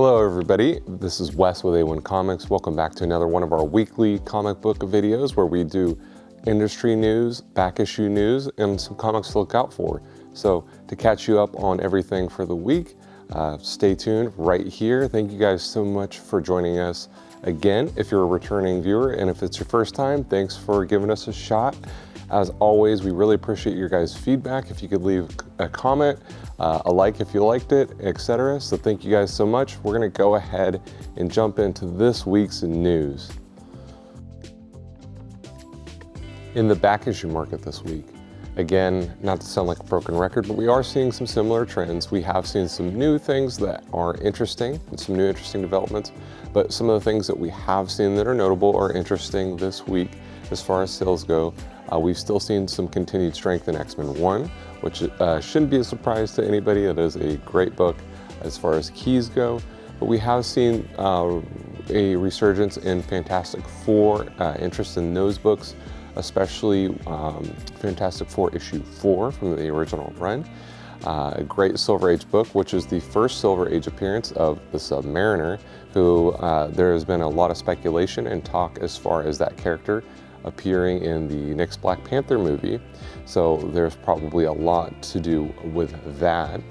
Hello everybody, this is Wes with A1 Comics. Welcome back to another one of our weekly comic book videos where we do industry news, back issue news, and some comics to look out for. So to catch you up on everything for the week, stay tuned right here. Thank you guys so much for joining us again. If you're a returning viewer and if it's your first time, thanks for giving us a shot. As always, we really appreciate your guys' feedback. If you could leave a comment, a like if you liked it, etc. So thank you guys so much. We're gonna go ahead and jump into this week's news. In the back issue market this week, again, not to sound like a broken record, but we are seeing some similar trends. We have seen some new things that are interesting and some new interesting developments, but some of the things that we have seen that are notable or interesting this week as far as sales go. We've still seen some continued strength in X-Men 1, which shouldn't be a surprise to anybody. It is a great book as far as keys go, but we have seen a resurgence in Fantastic Four, interest in those books, especially Fantastic Four issue 4 from the original run. A great Silver Age book, which is the first Silver Age appearance of the Submariner, who there has been a lot of speculation and talk as far as that character appearing in the next Black Panther movie. So there's probably a lot to do with that.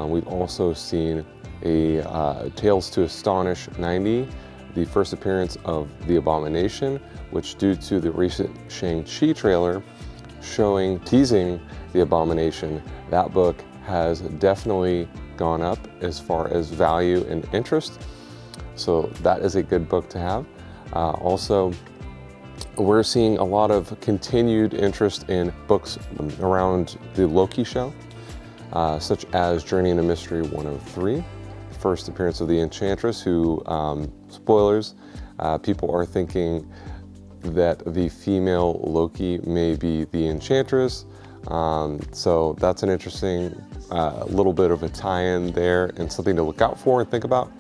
We've also seen a Tales to Astonish 90, the first appearance of the Abomination, which due to the recent Shang-Chi trailer teasing the Abomination, that book has definitely gone up as far as value and interest. So that is a good book to have. Also, we're seeing a lot of continued interest in books around the Loki show, such as Journey into Mystery 103, first appearance of the Enchantress, who, spoilers, people are thinking that the female Loki may be the Enchantress. So that's an interesting little bit of a tie-in there and something to look out for and think about.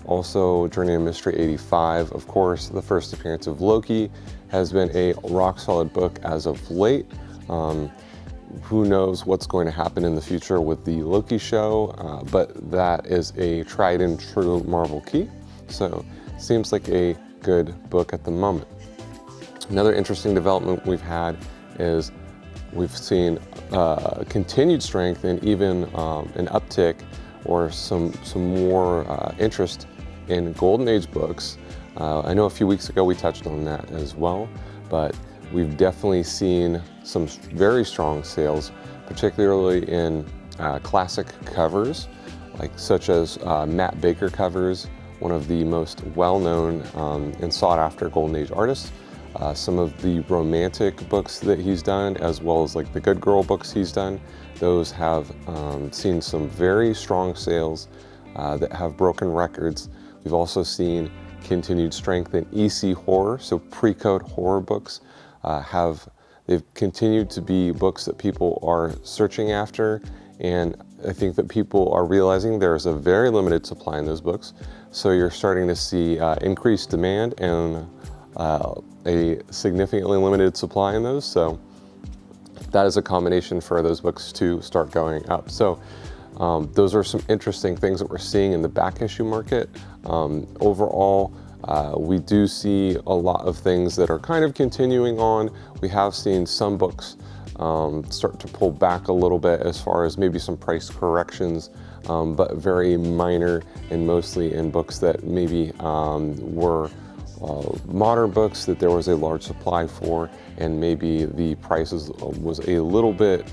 Also, Journey into Mystery 85, of course, the first appearance of Loki, has been a rock-solid book as of late. Who knows what's going to happen in the future with the Loki show, but that is a tried and true Marvel key. So, seems like a good book at the moment. Another interesting development we've had is we've seen continued strength and even an uptick or some more interest in Golden Age books. I know a few weeks ago we touched on that as well, but we've definitely seen some very strong sales, particularly in classic covers, such as Matt Baker covers, one of the most well-known and sought-after Golden Age artists. Some of the romantic books that he's done, as well as the Good Girl books he's done, those have seen some very strong sales that have broken records. We've also seen continued strength in EC horror, so pre-code horror books they've continued to be books that people are searching after, and I think that people are realizing there's a very limited supply in those books, so you're starting to see increased demand and a significantly limited supply in those, so that is a combination for those books to start going up. So those are some interesting things that we're seeing in the back issue market. Overall, we do see a lot of things that are kind of continuing on. We have seen some books start to pull back a little bit as far as maybe some price corrections, but very minor and mostly in books that maybe were modern books that there was a large supply for, and maybe the prices was a little bit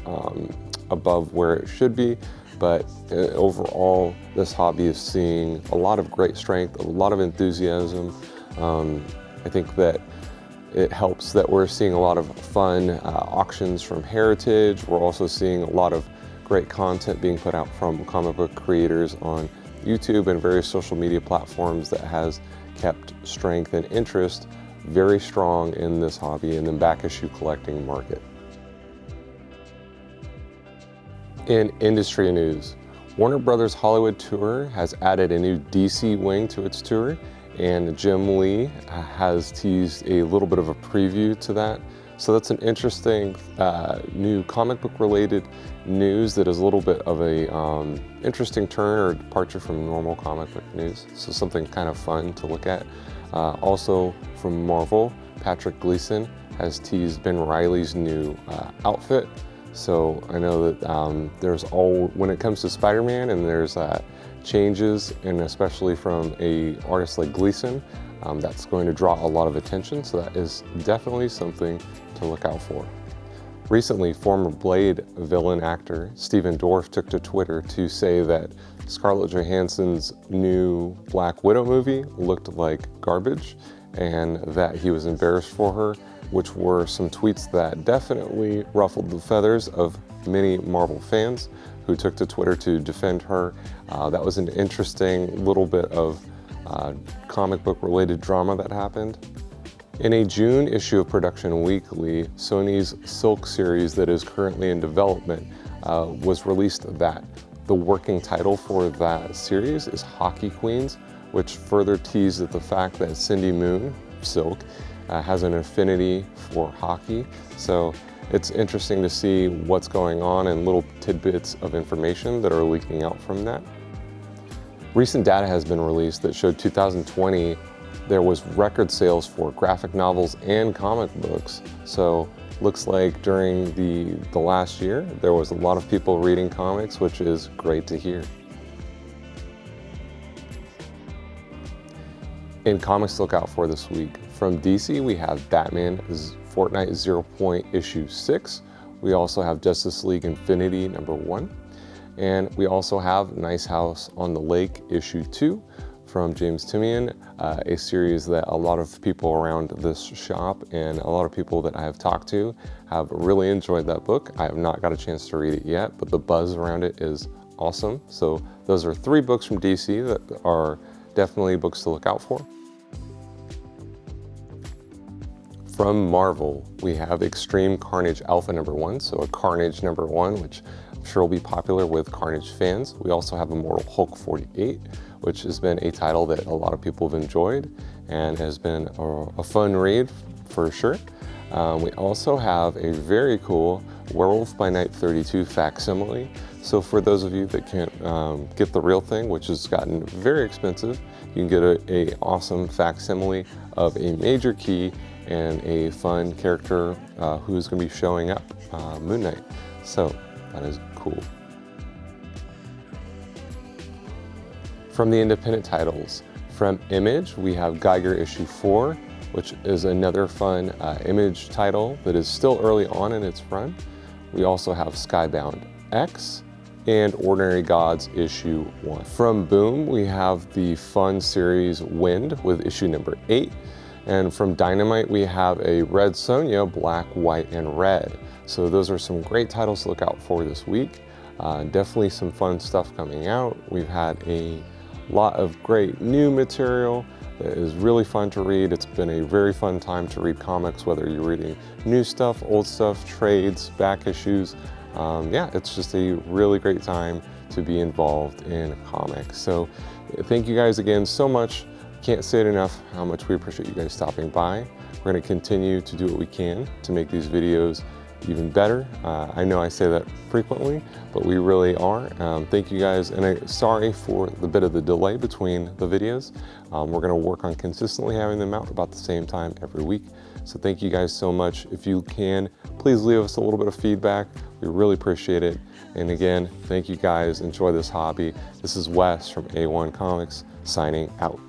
above where it should be. But overall, this hobby is seeing a lot of great strength, a lot of enthusiasm. I think that it helps that we're seeing a lot of fun auctions from Heritage. We're also seeing a lot of great content being put out from comic book creators on YouTube and various social media platforms that has kept strength and interest very strong in this hobby and the back issue collecting market. In industry news, Warner Brothers Hollywood Tour has added a new DC wing to its tour, and Jim Lee has teased a little bit of a preview to that. So that's an interesting new comic book related news that is a little bit of a interesting turn or departure from normal comic book news. So something kind of fun to look at. Also from Marvel, Patrick Gleason has teased Ben Reilly's new outfit. So I know that when it comes to Spider-Man, and there's changes, and especially from a artist like Gleason, that's going to draw a lot of attention. So that is definitely something to look out for. Recently, former Blade villain actor Stephen Dorff took to Twitter to say that Scarlett Johansson's new Black Widow movie looked like garbage and that he was embarrassed for her, which were some tweets that definitely ruffled the feathers of many Marvel fans who took to Twitter to defend her. That was an interesting little bit of comic book related drama that happened. In a June issue of Production Weekly, Sony's Silk series that is currently in development was released that the working title for that series is Hockey Queens, which further teased at the fact that Cindy Moon, Silk, has an affinity for hockey. So it's interesting to see what's going on and little tidbits of information that are leaking out from that. Recent data has been released that showed 2020 there was record sales for graphic novels and comic books. So looks like during the last year there was a lot of people reading comics, which is great to hear. In comics to look out for this week, from DC we have Batman Fortnite Zero Point issue 6. We also have Justice League Infinity #1. And we also have Nice House on the Lake issue 2 from James Tynion, a series that a lot of people around this shop and a lot of people that I have talked to have really enjoyed that book. I have not got a chance to read it yet, but the buzz around it is awesome. So those are 3 books from DC that are definitely books to look out for. From Marvel, we have Extreme Carnage Alpha #1, so a Carnage #1, which I'm sure will be popular with Carnage fans. We also have Immortal Hulk 48, which has been a title that a lot of people have enjoyed and has been a fun read for sure. We also have a very cool Werewolf by Night 32 facsimile. So for those of you that can't get the real thing, which has gotten very expensive, you can get a awesome facsimile of a major key and a fun character who's going to be showing up, Moon Knight. So that is cool. From the independent titles, from Image, we have Geiger issue 4, which is another fun Image title that is still early on in its run. We also have Skybound X and Ordinary Gods issue 1. From Boom, we have the fun series Wind with issue #8. And from Dynamite, we have a Red Sonja, Black, White, and Red. So those are some great titles to look out for this week. Definitely some fun stuff coming out. We've had a lot of great new material that is really fun to read. It's been a very fun time to read comics, whether you're reading new stuff, old stuff, trades, back issues. Yeah, it's just a really great time to be involved in comics. So thank you guys again so much. Can't say it enough how much we appreciate you guys stopping by. We're going to continue to do what we can to make these videos even better. I know I say that frequently, but we really are. Thank you guys, and sorry for the bit of the delay between the videos. We're going to work on consistently having them out about the same time every week. So thank you guys so much. If you can, please leave us a little bit of feedback. We really appreciate it. And again, thank you guys. Enjoy this hobby. This is Wes from A1 Comics signing out.